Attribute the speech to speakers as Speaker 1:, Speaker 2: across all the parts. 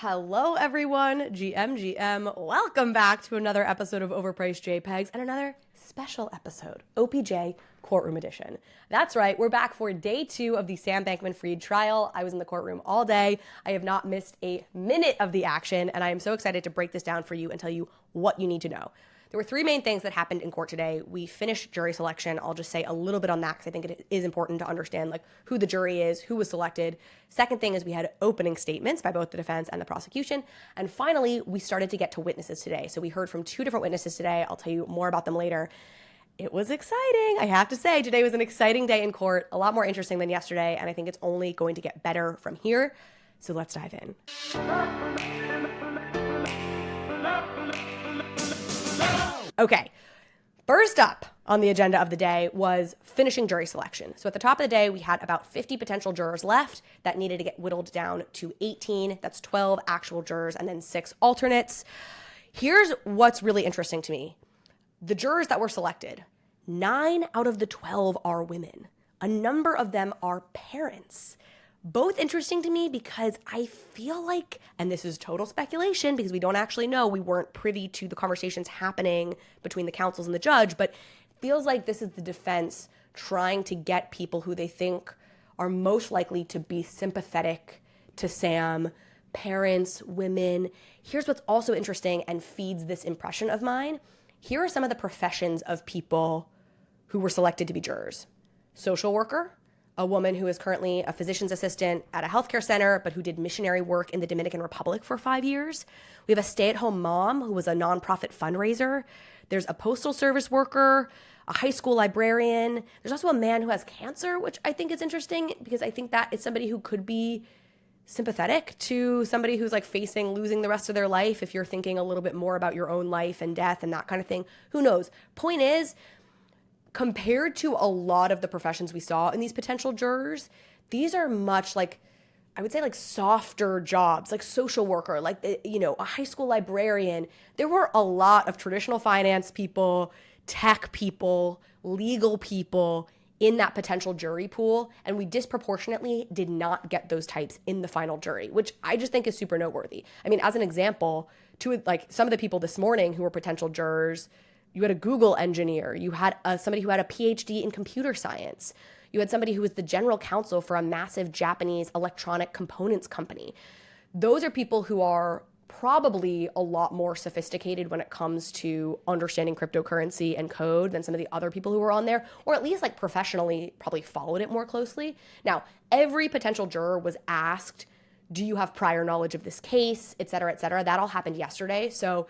Speaker 1: Hello, everyone. GM. Welcome back to another episode of Overpriced JPEGs and another special episode, OPJ Courtroom Edition. That's right, we're back for day 2 of the Sam Bankman-Fried trial. I was in the courtroom all day. I have not missed a minute of the action, and I am so excited to break this down for you and tell you what you need to know. There were 3 main things that happened in court today. We finished jury selection. I'll just say a little bit on that because I think it is important to understand who the jury is, who was selected. Second thing is we had opening statements by both the defense and the prosecution. And finally, we started to get to witnesses today. So we heard from 2 different witnesses today. I'll tell you more about them later. It was exciting. I have to say, today was an exciting day in court, a lot more interesting than yesterday, and I think it's only going to get better from here. So let's dive in. Okay, first up on the agenda of the day was finishing jury selection. So at the top of the day, we had about 50 potential jurors left that needed to get whittled down to 18. That's 12 actual jurors and then 6 alternates. Here's what's really interesting to me. The jurors that were selected, 9 out of the 12 are women. A number of them are parents. Both interesting to me because I feel like, and this is total speculation because we don't actually know, we weren't privy to the conversations happening between the counsels and the judge, but it feels like this is the defense trying to get people who they think are most likely to be sympathetic to Sam, parents, women. Here's what's also interesting and feeds this impression of mine. Here are some of the professions of people who were selected to be jurors. Social worker, a woman who is currently a physician's assistant at a healthcare center, but who did missionary work in the Dominican Republic for 5 years. We have a stay-at-home mom who was a nonprofit fundraiser. There's a postal service worker, a high school librarian. There's also a man who has cancer, which I think is interesting because I think that is somebody who could be sympathetic to somebody who's facing losing the rest of their life. If you're thinking a little bit more about your own life and death and that kind of thing, who knows? Point is, compared to a lot of the professions we saw in these potential jurors, these are much I would say softer jobs, like social worker, a high school librarian. There were a lot of traditional finance people, tech people, legal people in that potential jury pool, and we disproportionately did not get those types in the final jury, which I just think is super noteworthy. I mean, as an example, some of the people this morning who were potential jurors, you had a Google engineer, you had somebody who had a PhD in computer science, you had somebody who was the general counsel for a massive Japanese electronic components company. Those are people who are probably a lot more sophisticated when it comes to understanding cryptocurrency and code than some of the other people who were on there, or at least professionally probably followed it more closely. Now, every potential juror was asked, do you have prior knowledge of this case, et cetera, et cetera. That all happened yesterday. So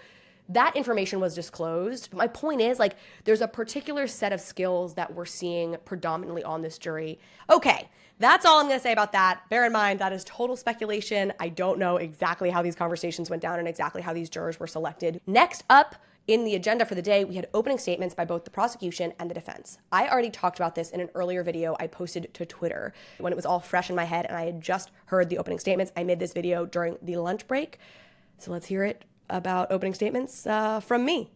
Speaker 1: that information was disclosed. My point is, there's a particular set of skills that we're seeing predominantly on this jury. Okay, that's all I'm going to say about that. Bear in mind, that is total speculation. I don't know exactly how these conversations went down and exactly how these jurors were selected. Next up in the agenda for the day, we had opening statements by both the prosecution and the defense. I already talked about this in an earlier video I posted to Twitter when it was all fresh in my head and I had just heard the opening statements. I made this video during the lunch break. So let's hear it about opening statements from me.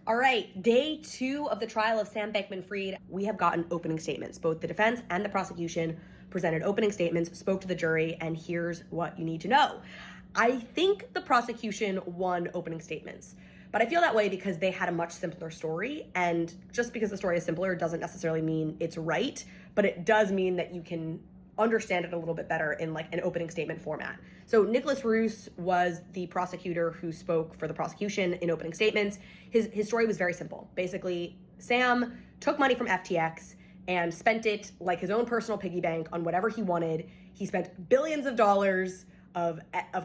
Speaker 1: All right, day 2 of the trial of Sam Bankman-Fried. We have gotten opening statements. Both the defense and the prosecution presented opening statements, spoke to the jury, and here's what you need to know. I think the prosecution won opening statements, but I feel that way because they had a much simpler story, and just because the story is simpler doesn't necessarily mean it's right, but it does mean that you can understand it a little bit better in an opening statement format. So Nicholas Roos was the prosecutor who spoke for the prosecution in opening statements. His story was very simple. Basically, Sam took money from FTX and spent it like his own personal piggy bank on whatever he wanted. He spent billions of dollars of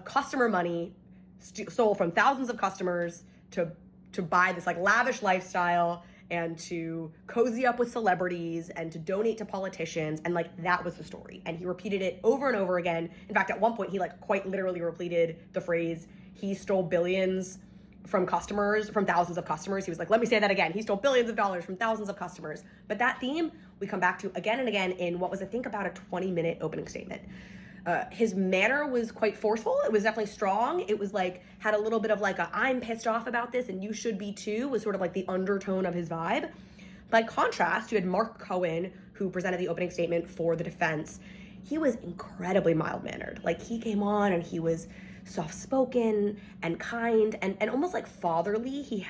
Speaker 1: customer money, stole from thousands of customers to buy this lavish lifestyle and to cozy up with celebrities and to donate to politicians. And that was the story. And he repeated it over and over again. In fact, at one point, he quite literally repeated the phrase, he stole billions from customers, from thousands of customers. He was like, let me say that again. He stole billions of dollars from thousands of customers. But that theme we come back to again and again in what was, I think, about a 20-minute opening statement. His manner was quite forceful. It was definitely strong. It was had a little bit of I'm pissed off about this and you should be too, was sort of the undertone of his vibe. By contrast, you had Mark Cohen, who presented the opening statement for the defense. He was incredibly mild-mannered. He came on and he was soft-spoken and kind and almost like fatherly. He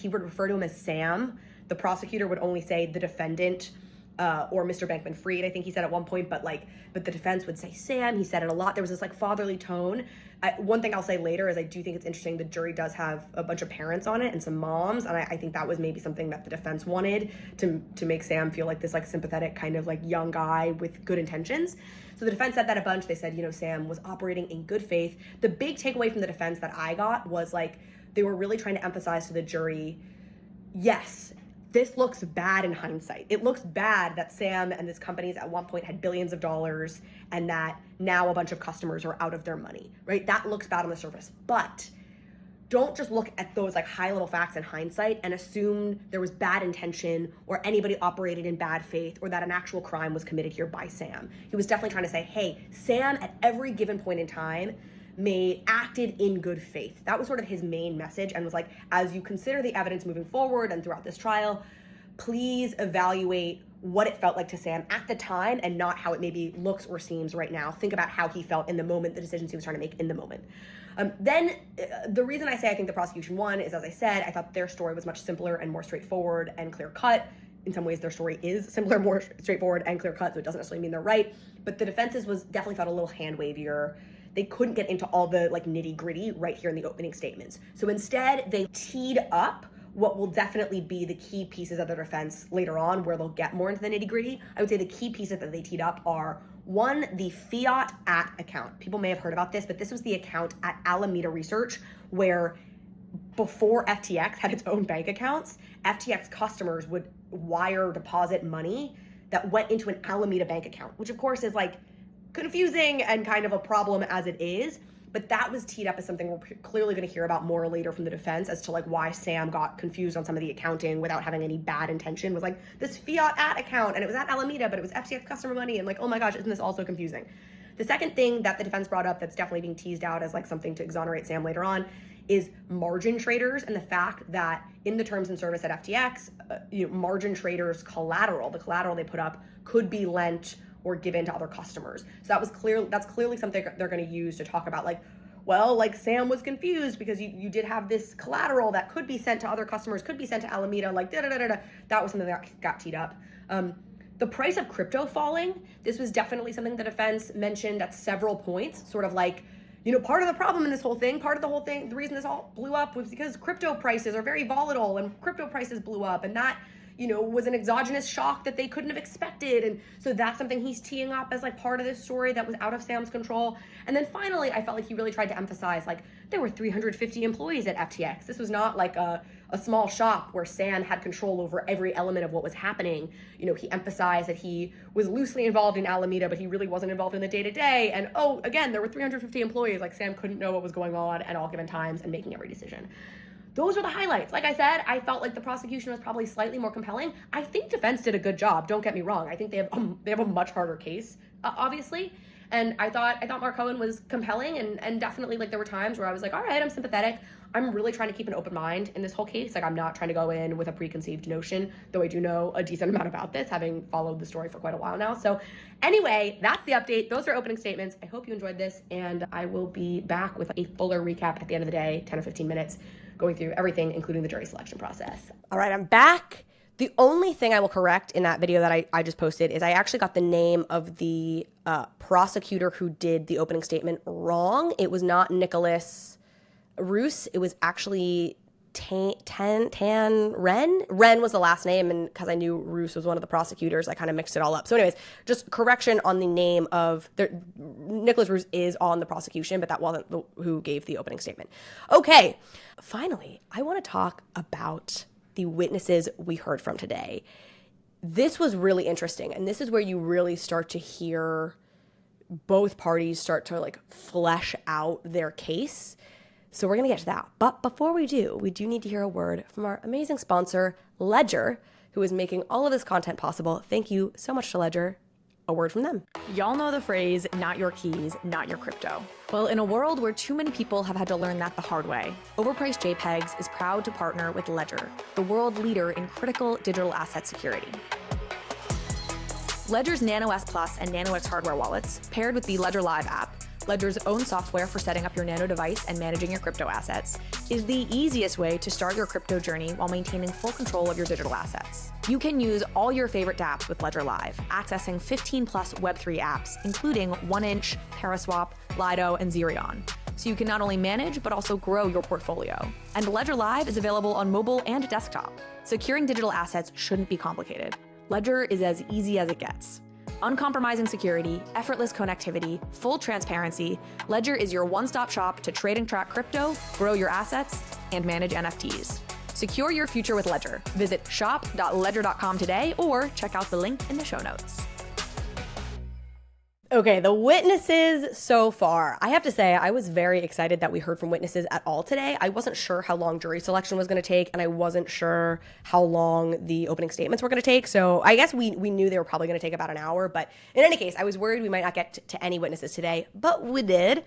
Speaker 1: would refer to him as Sam. The prosecutor would only say the defendant or Mr. Bankman-Fried, I think he said at one point, but the defense would say Sam. He said it a lot. There was this like fatherly tone. One thing I'll say later is I do think it's interesting the jury does have a bunch of parents on it and some moms, and I think that was maybe something that the defense wanted to make Sam feel like this like sympathetic kind of like young guy with good intentions. So the defense said that a bunch. They said, Sam was operating in good faith. The big takeaway from the defense that I got was like they were really trying to emphasize to the jury, yes, this looks bad in hindsight. It looks bad that Sam and his companies at one point had billions of dollars and that now a bunch of customers are out of their money, right? That looks bad on the surface, but don't just look at those like high level facts in hindsight and assume there was bad intention or anybody operated in bad faith or that an actual crime was committed here by Sam. He was definitely trying to say, hey, Sam at every given point in time acted in good faith. That was sort of his main message, and was like, as you consider the evidence moving forward and throughout this trial, please evaluate what it felt like to Sam at the time and not how it maybe looks or seems right now. Think about how he felt in the moment, the decisions he was trying to make in the moment. Then the reason I say I think the prosecution won is, as I said, I thought their story was much simpler and more straightforward and clear cut. In some ways, their story is simpler, more straightforward and clear cut, so it doesn't necessarily mean they're right. But the defense's was definitely felt a little hand wavier. They couldn't get into all the like nitty gritty right here in the opening statements. So instead, they teed up what will definitely be the key pieces of their defense later on, where they'll get more into the nitty gritty. I would say the key pieces that they teed up are, one, the fiat at account. People may have heard about this, but this was the account at Alameda Research where before FTX had its own bank accounts, FTX customers would wire or deposit money that went into an Alameda bank account, which of course is like confusing and kind of a problem as it is. But that was teed up as something we're clearly going to hear about more later from the defense as to like why Sam got confused on some of the accounting without having any bad intention. Was like this fiat at account and it was at Alameda, but it was FTX customer money, and like, oh my gosh, isn't this all so confusing? The second thing that the defense brought up that's definitely being teased out as like something to exonerate Sam later on is margin traders, and the fact that in the terms and service at FTX, margin traders collateral, the collateral they put up, could be lent or given to other customers. So that was that's clearly something they're going to use to talk about like, well, like Sam was confused because you did have this collateral that could be sent to other customers, could be sent to Alameda, like da-da-da-da-da. That was something that got teed up. The price of crypto falling, this was definitely something the defense mentioned at several points, sort of like, part of the problem in this whole thing, the reason this all blew up was because crypto prices are very volatile and crypto prices blew up, and that was an exogenous shock that they couldn't have expected. And so that's something he's teeing up as like part of this story that was out of Sam's control. And then finally, I felt like he really tried to emphasize like there were 350 employees at FTX. This was not like a small shop where Sam had control over every element of what was happening. He emphasized that he was loosely involved in Alameda, but he really wasn't involved in the day-to-day. And again, there were 350 employees. Like Sam couldn't know what was going on at all given times and making every decision. Those are the highlights. Like I said, I felt like the prosecution was probably slightly more compelling. I think defense did a good job. Don't get me wrong. I think they have a much harder case, obviously. And I thought Mark Cohen was compelling, and definitely like there were times where I was like, all right, I'm sympathetic. I'm really trying to keep an open mind in this whole case. Like I'm not trying to go in with a preconceived notion, though I do know a decent amount about this, having followed the story for quite a while now. So anyway, that's the update. Those are opening statements. I hope you enjoyed this, and I will be back with a fuller recap at the end of the day, 10 or 15 minutes, going through everything, including the jury selection process. All right, I'm back. The only thing I will correct in that video that I just posted is I actually got the name of the prosecutor who did the opening statement wrong. It was not Nicholas Roos. It was actually Tan Ren. Ren was the last name, and because I knew Roos was one of the prosecutors, I kind of mixed it all up. So anyways, just correction on the name of Nicholas Roos is on the prosecution, but that wasn't who gave the opening statement. Okay, finally, I want to talk about the witnesses we heard from today. This was really interesting, and this is where you really start to hear both parties start to like flesh out their case. So we're going to get to that. But before we do need to hear a word from our amazing sponsor, Ledger, who is making all of this content possible. Thank you so much to Ledger. A word from them.
Speaker 2: Y'all know the phrase, not your keys, not your crypto. Well, in a world where too many people have had to learn that the hard way, Overpriced JPEGs is proud to partner with Ledger, the world leader in critical digital asset security. Ledger's Nano S Plus and Nano X hardware wallets, paired with the Ledger Live app, Ledger's own software for setting up your Nano device and managing your crypto assets, is the easiest way to start your crypto journey while maintaining full control of your digital assets. You can use all your favorite dApps with Ledger Live, accessing 15 plus Web3 apps, including 1inch, Paraswap, Lido, and Zerion. So you can not only manage, but also grow your portfolio. And Ledger Live is available on mobile and desktop. Securing digital assets shouldn't be complicated. Ledger is as easy as it gets. Uncompromising security, effortless connectivity, full transparency, Ledger is your one-stop shop to trade and track crypto, grow your assets, and manage NFTs. Secure your future with Ledger. Visit shop.ledger.com today or check out the link in the show notes.
Speaker 1: Okay, the witnesses so far. I have to say, I was very excited that we heard from witnesses at all today. I wasn't sure how long jury selection was going to take, and I wasn't sure how long the opening statements were going to take. So I guess we knew they were probably going to take about an hour. But in any case, I was worried we might not get to any witnesses today, but we did.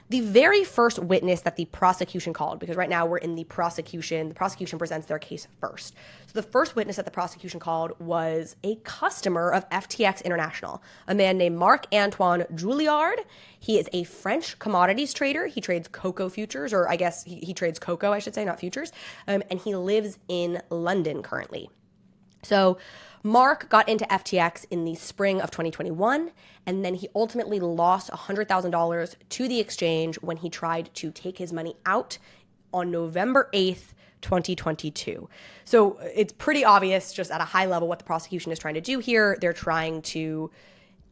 Speaker 1: The very first witness that the prosecution called, because right now we're in the prosecution presents their case first. So the first witness that the prosecution called was a customer of FTX International, a man named Marc-Antoine Julliard. He is a French commodities trader. He trades cocoa futures, or I guess he trades cocoa, I should say, not futures. And he lives in London currently. So Mark got into FTX in the spring of 2021, and then he ultimately lost $100,000 to the exchange when he tried to take his money out on November 8th, 2022. So it's pretty obvious just at a high level what the prosecution is trying to do here. They're trying to,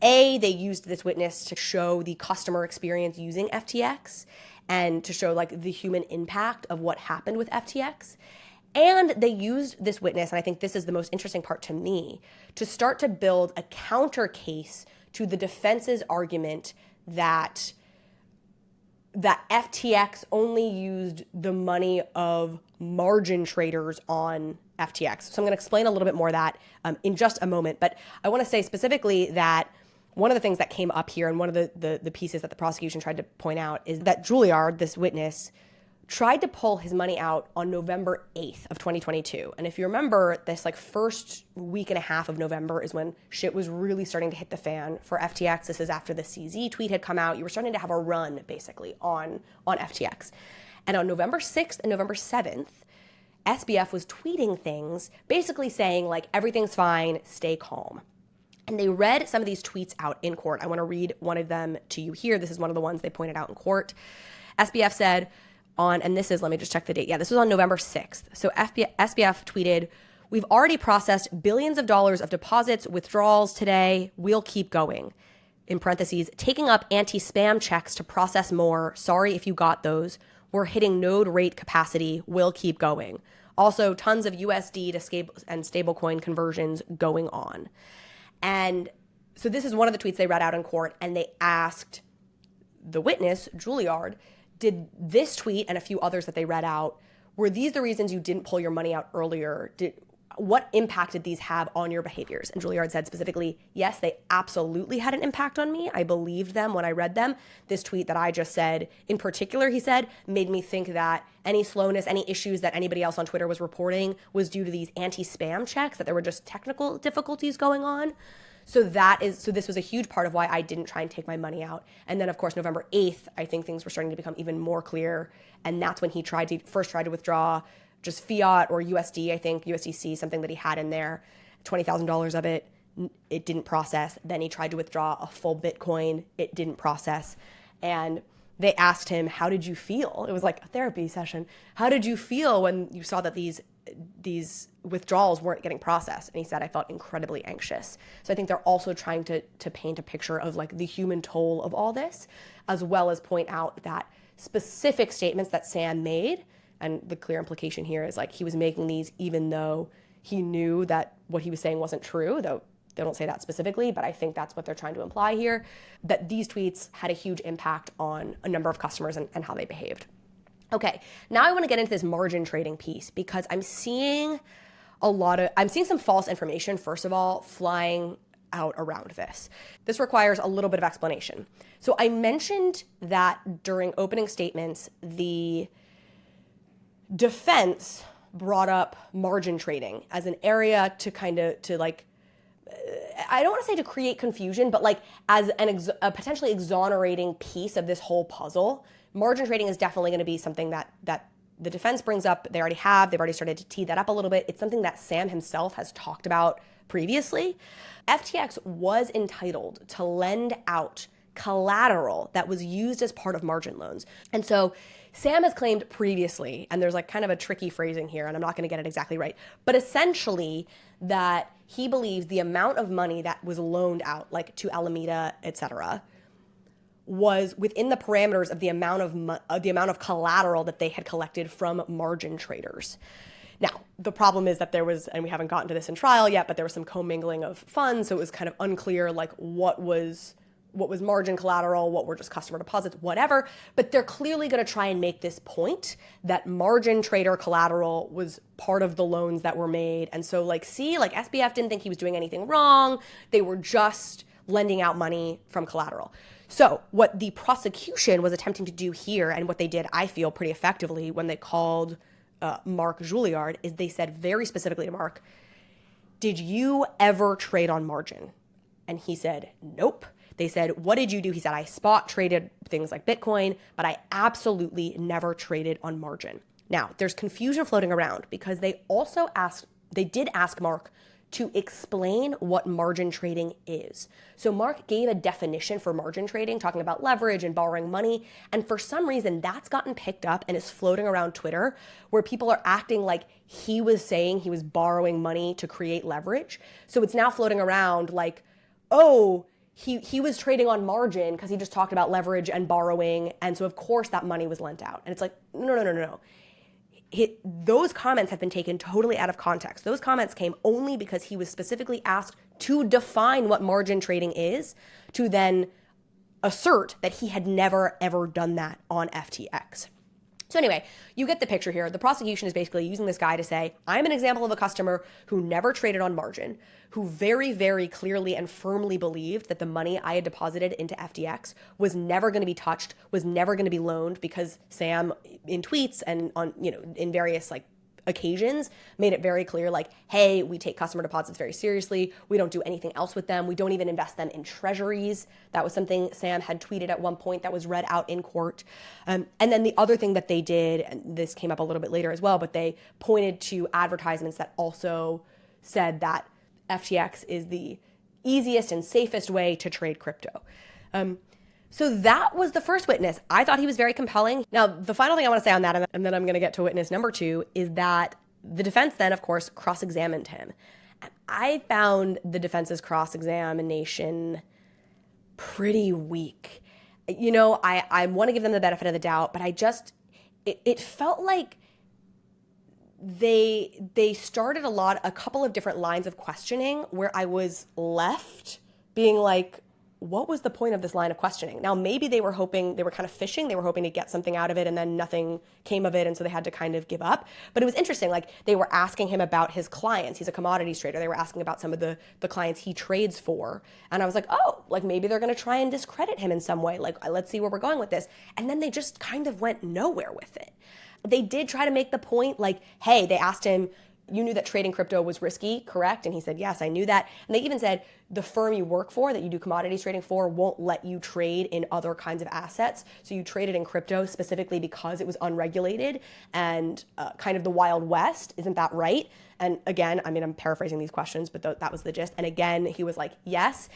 Speaker 1: they used this witness to show the customer experience using FTX and to show like the human impact of what happened with FTX. And they used this witness, and I think this is the most interesting part to me, to start to build a counter case to the defense's argument that FTX only used the money of margin traders on FTX. So I'm going to explain a little bit more of that in just a moment. But I want to say specifically that one of the things that came up here, and one of the pieces that the prosecution tried to point out, is that Julliard, this witness, tried to pull his money out on November 8th of 2022. And if you remember, this like first week and a half of November is when shit was really starting to hit the fan for FTX. This is after the CZ tweet had come out. You were starting to have a run basically on FTX. And on November 6th and November 7th, SBF was tweeting things basically saying like, everything's fine, stay calm. And they read some of these tweets out in court. I want to read one of them to you here. This is one of the ones they pointed out in court. SBF said, and this is, let me just check the date. Yeah, this was on November 6th. So SBF tweeted, "We've already processed billions of dollars of deposits, withdrawals today. We'll keep going." In parentheses, "Taking up anti-spam checks to process more. Sorry if you got those. We're hitting node rate capacity. We'll keep going. Also, tons of USD to stablecoin conversions going on." And so this is one of the tweets they read out in court, and they asked the witness, Julliard, did this tweet and a few others that they read out, were these the reasons you didn't pull your money out earlier? What impact did these have on your behaviors? And Julliard said specifically, yes, they absolutely had an impact on me. I believed them when I read them. This tweet that I just said, in particular, he said, made me think that any slowness, any issues that anybody else on Twitter was reporting was due to these anti-spam checks, that there were just technical difficulties going on. So this was a huge part of why I didn't try and take my money out. And then, of course, November 8th, I think things were starting to become even more clear. And that's when he first tried to withdraw just fiat or USD, I think, USDC, something that he had in there, $20,000 of it. It didn't process. Then he tried to withdraw a full Bitcoin. It didn't process. And they asked him, how did you feel? It was like a therapy session. How did you feel when you saw that these withdrawals weren't getting processed? And he said, I felt incredibly anxious. So I think they're also trying to paint a picture of like the human toll of all this, as well as point out that specific statements that Sam made. And the clear implication here is like he was making these even though he knew that what he was saying wasn't true, though they don't say that specifically, but I think that's what they're trying to imply here, that these tweets had a huge impact on a number of customers and how they behaved. Okay, now I want to get into this margin trading piece because I'm seeing some false information, first of all, flying out around this. This requires a little bit of explanation. So I mentioned that during opening statements, the defense brought up margin trading as an area to I don't want to say to create confusion, but like as a potentially exonerating piece of this whole puzzle, margin trading is definitely going to be something that the defense brings up. They've already started to tee that up a little bit. It's something that Sam himself has talked about previously. FTX was entitled to lend out collateral that was used as part of margin loans. And so Sam has claimed previously, and there's like kind of a tricky phrasing here, and I'm not going to get it exactly right, but essentially that he believes the amount of money that was loaned out, like to Alameda, et cetera, was within the parameters of the amount of collateral that they had collected from margin traders. Now, the problem is that there was, and we haven't gotten to this in trial yet, but there was some commingling of funds, so it was kind of unclear like what was margin collateral, what were just customer deposits, whatever. But they're clearly going to try and make this point that margin trader collateral was part of the loans that were made. And so like, see, like SBF didn't think he was doing anything wrong. They were just lending out money from collateral. So what the prosecution was attempting to do here, and what they did, I feel, pretty effectively when they called Mark Juilliard, is they said very specifically to Mark, did you ever trade on margin? And he said, nope. They said, what did you do? He said, I spot traded things like Bitcoin, but I absolutely never traded on margin. Now, there's confusion floating around because they did ask Mark to explain what margin trading is. So Mark gave a definition for margin trading, talking about leverage and borrowing money. And for some reason, that's gotten picked up and is floating around Twitter, where people are acting like he was saying he was borrowing money to create leverage. So it's now floating around like, oh, he was trading on margin because he just talked about leverage and borrowing. And so of course that money was lent out. And it's like, no. Those comments have been taken totally out of context. Those comments came only because he was specifically asked to define what margin trading is, to then assert that he had never, ever done that on FTX. So anyway, you get the picture here. The prosecution is basically using this guy to say, I'm an example of a customer who never traded on margin, who very, very clearly and firmly believed that the money I had deposited into FTX was never going to be touched, was never going to be loaned, because Sam, in tweets and on, in various like occasions, made it very clear, like, hey, we take customer deposits very seriously. We don't do anything else with them. We don't even invest them in treasuries. That was something Sam had tweeted at one point that was read out in court. And then the other thing that they did, and this came up a little bit later as well, but they pointed to advertisements that also said that FTX is the easiest and safest way to trade crypto. So that was the first witness. I thought he was very compelling. Now, the final thing I want to say on that, and then I'm going to get to witness number 2, is that the defense then, of course, cross-examined him. And I found the defense's cross-examination pretty week. I want to give them the benefit of the doubt, but it felt like they started a couple of different lines of questioning where I was left being like, what was the point of this line of questioning? Now, maybe they were kind of fishing. They were hoping to get something out of it, and then nothing came of it, and so they had to kind of give up. But it was interesting. Like, they were asking him about his clients. He's a commodities trader. They were asking about some of the clients he trades for. And I was like, oh, like maybe they're going to try and discredit him in some way. Like, let's see where we're going with this. And then they just kind of went nowhere with it. They did try to make the point, like, hey, they asked him, you knew that trading crypto was risky, correct? And he said, yes, I knew that. And they even said, the firm you work for, that you do commodities trading for, won't let you trade in other kinds of assets. So you traded in crypto specifically because it was unregulated and kind of the Wild West. Isn't that right? And again, I'm paraphrasing these questions, but that was the gist. And again, he was like, yes.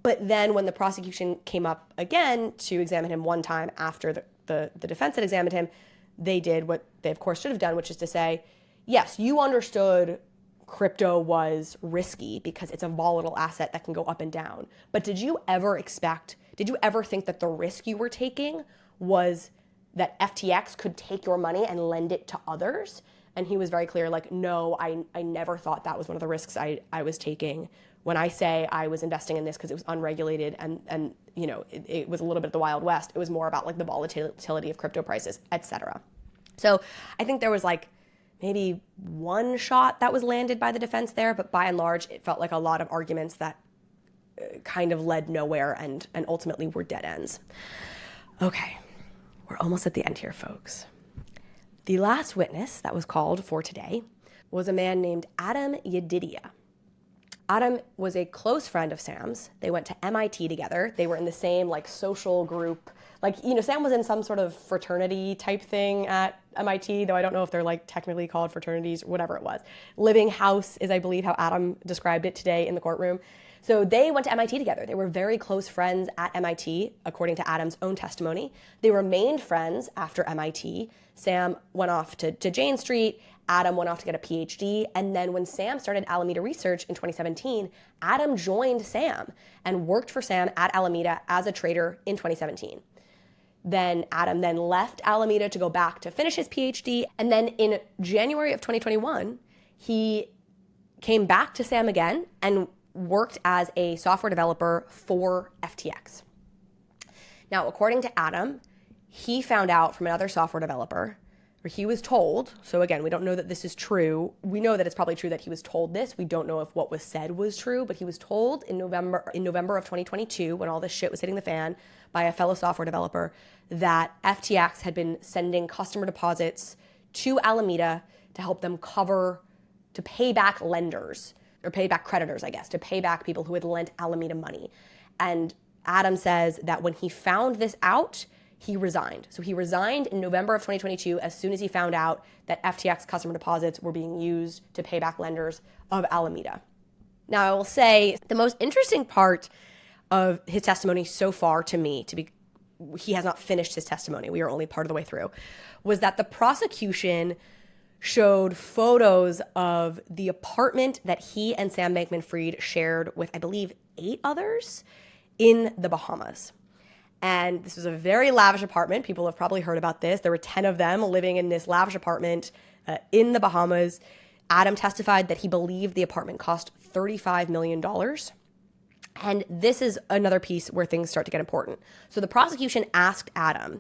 Speaker 1: But then when the prosecution came up again to examine him one time after the defense had examined him, they did what they, of course, should have done, which is to say, yes, you understood crypto was risky because it's a volatile asset that can go up and down. But did you ever think that the risk you were taking was that FTX could take your money and lend it to others? And he was very clear, like, no, I never thought that was one of the risks I was taking. When I say I was investing in this because it was unregulated and it was a little bit of the Wild West, it was more about like the volatility of crypto prices, etc. So I think there was like maybe one shot that was landed by the defense there, but by and large, it felt like a lot of arguments that kind of led nowhere and ultimately were dead ends. Okay, we're almost at the end here, folks. The last witness that was called for today was a man named Yadida. Adam was a close friend of Sam's. They went to MIT together. They were in the same like social group. Like, Sam was in some sort of fraternity type thing at MIT, though I don't know if they're like technically called fraternities or whatever it was. Living house is, I believe, how Adam described it today in the courtroom. So they went to MIT together. They were very close friends at MIT, according to Adam's own testimony. They remained friends after MIT. Sam went off to Jane Street. Adam went off to get a PhD. And then when Sam started Alameda Research in 2017, Adam joined Sam and worked for Sam at Alameda as a trader in 2017. Then Adam then left Alameda to go back to finish his PhD. And then in January of 2021, he came back to Sam again and worked as a software developer for FTX. Now, according to Adam, he found out from another software developer, or he was told, so again, we don't know that this is true. We know that it's probably true that he was told this. We don't know if what was said was true, but he was told in November of 2022, when all this shit was hitting the fan, by a fellow software developer, that FTX had been sending customer deposits to Alameda to help them to pay back lenders, or pay back creditors, I guess, to pay back people who had lent Alameda money. And Adam says that when he found this out, he resigned. So he resigned in November of 2022 as soon as he found out that FTX customer deposits were being used to pay back lenders of Alameda. Now, I will say the most interesting part of his testimony so far to me, he has not finished his testimony, we are only part of the way through, was that the prosecution showed photos of the apartment that he and Sam Bankman-Fried shared with, I believe, 8 others in the Bahamas. And this was a very lavish apartment. People have probably heard about this. There were 10 of them living in this lavish apartment in the Bahamas. Adam testified that he believed the apartment cost $35 million. And this is another piece where things start to get important. So the prosecution asked Adam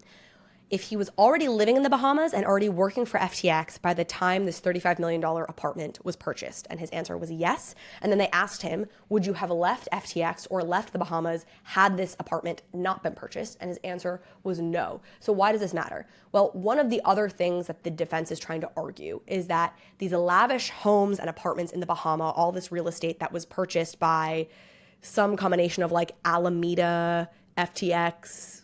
Speaker 1: if he was already living in the Bahamas and already working for FTX by the time this $35 million apartment was purchased. And his answer was yes. And then they asked him, would you have left FTX or left the Bahamas had this apartment not been purchased? And his answer was no. So why does this matter? Well, one of the other things that the defense is trying to argue is that these lavish homes and apartments in the Bahamas, all this real estate that was purchased by some combination of like Alameda, FTX,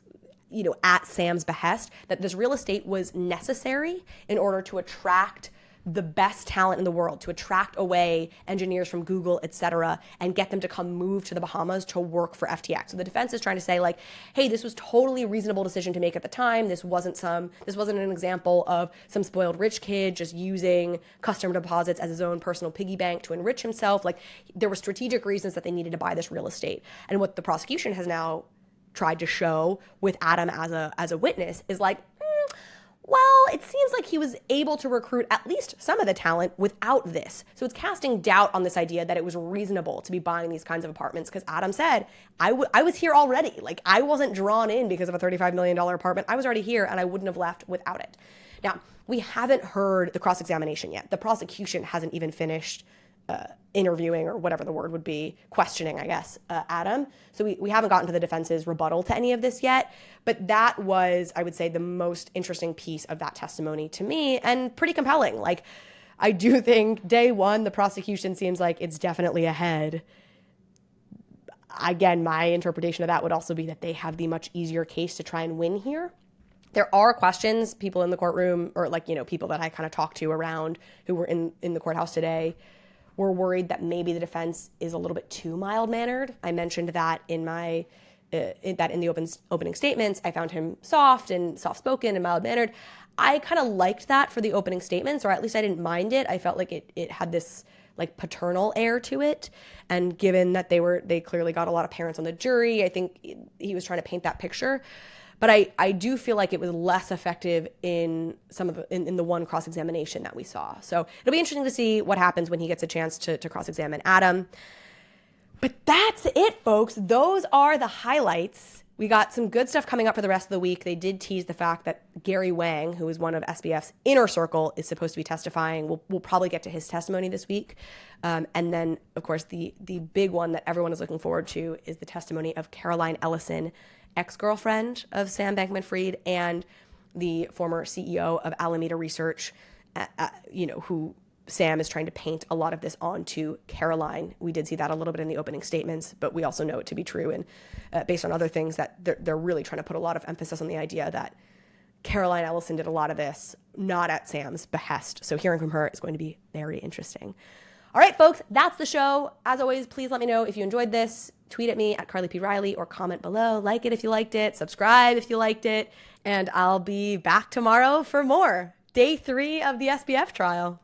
Speaker 1: at Sam's behest, that this real estate was necessary in order to attract the best talent in the world, to attract away engineers from Google, et cetera, and get them to come move to the Bahamas to work for FTX. So the defense is trying to say like, hey, this was totally a reasonable decision to make at the time. This wasn't an example of some spoiled rich kid just using customer deposits as his own personal piggy bank to enrich himself. Like, there were strategic reasons that they needed to buy this real estate. And what the prosecution has now tried to show with Adam as a witness is like, well, it seems like he was able to recruit at least some of the talent without this. So it's casting doubt on this idea that it was reasonable to be buying these kinds of apartments, because Adam said, I was here already. Like, I wasn't drawn in because of a $35 million apartment. I was already here and I wouldn't have left without it. Now, we haven't heard the cross-examination yet. The prosecution hasn't even finished interviewing, or whatever the word would be, questioning, I guess, Adam. So we haven't gotten to the defense's rebuttal to any of this yet. But that was, I would say, the most interesting piece of that testimony to me, and pretty compelling. Like, I do think day one, the prosecution seems like it's definitely ahead. Again, my interpretation of that would also be that they have the much easier case to try and win here. There are questions, people in the courtroom, or people that I kind of talked to around who were in the courthouse today, were worried that maybe the defense is a little bit too mild-mannered. I mentioned that in the opening statements. I found him soft-spoken and mild-mannered. I kind of liked that for the opening statements, or at least I didn't mind it. I felt like it had this like paternal air to it. And given that they clearly got a lot of parents on the jury, I think he was trying to paint that picture. But I do feel like it was less effective in the one cross-examination that we saw. So it'll be interesting to see what happens when he gets a chance to cross-examine Adam. But that's it, folks. Those are the highlights. We got some good stuff coming up for the rest of the week. They did tease the fact that Gary Wang, who is one of SBF's inner circle, is supposed to be testifying. We'll probably get to his testimony this week. And then, of course, the big one that everyone is looking forward to is the testimony of Caroline Ellison, ex-girlfriend of Sam Bankman-Fried and the former CEO of Alameda Research, who Sam is trying to paint a lot of this onto Caroline. We did see that a little bit in the opening statements, but we also know it to be true. And based on other things, that they're really trying to put a lot of emphasis on the idea that Caroline Ellison did a lot of this, not at Sam's behest. So hearing from her is going to be very interesting. All right, folks, that's the show. As always, please let me know if you enjoyed this. Tweet at me at Carly P. Riley or comment below. Like it if you liked it. Subscribe if you liked it. And I'll be back tomorrow for more. Day 3 of the SBF trial.